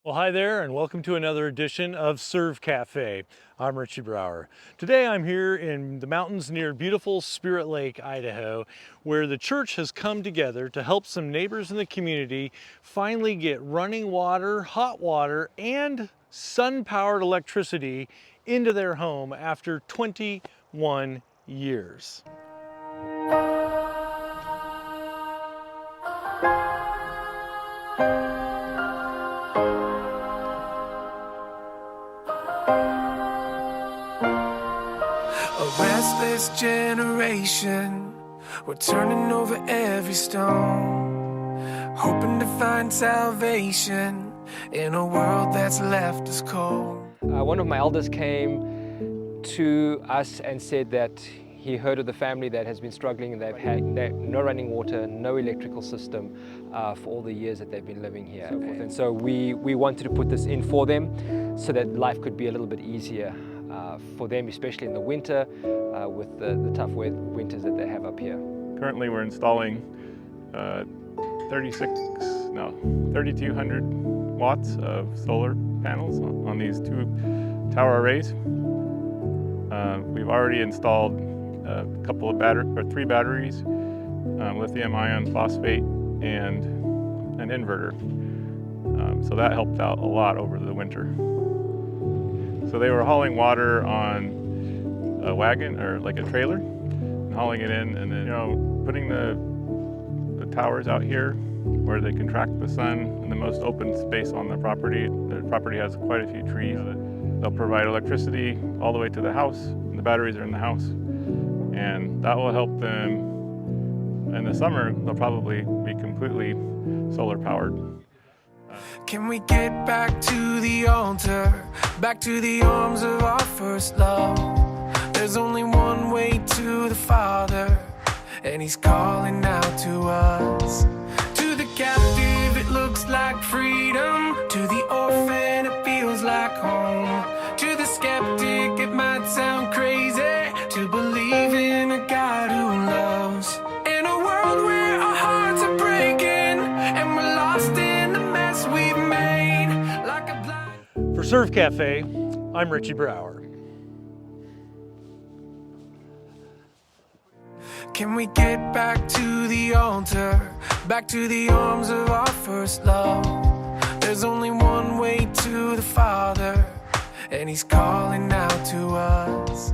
Well, hi there, and welcome to another edition of Serve Cafe. I'm Richie Brower. Today I'm here in the mountains near beautiful Spirit Lake, Idaho, where the church has come together to help some neighbors in the community finally get running water, hot water, and sun-powered electricity into their home after 21 years. A restless generation, we're turning over every stone, hoping to find salvation in a world that's left us cold. One of my elders came to us and said that he heard of the family that has been struggling and they've had no running water, no electrical system for all the years that they've been living here. And so we wanted to put this in for them so that life could be a little bit easier for them, especially in the winter with the tough winters that they have up here. Currently we're installing 3,200 watts of solar panels on these two tower arrays. We've already installed a couple of three batteries, lithium ion phosphate, and an inverter. So that helped out a lot over the winter. So they were hauling water on a wagon or like a trailer, and hauling it in, and then putting the towers out here where they can track the sun in the most open space on the property. The property has quite a few trees. They'll provide electricity all the way to the house, and the batteries are in the house. And that will help them. In the summer, they'll probably be completely solar powered. Can we get back to the altar, back to the arms of our first love? There's only one way to the Father, and He's calling out to us. To the captive, it looks like freedom. To the orphan, it feels like home. To the skeptic, it might sound crazy to believe in a God who loves. In a world where our hearts are breaking and we're lost in the mess we've made, like a blind... For Serve Cafe, I'm Richie Brower. Can we get back to the altar, back to the arms of our first love? There's only one way to the Father, and He's calling out to us.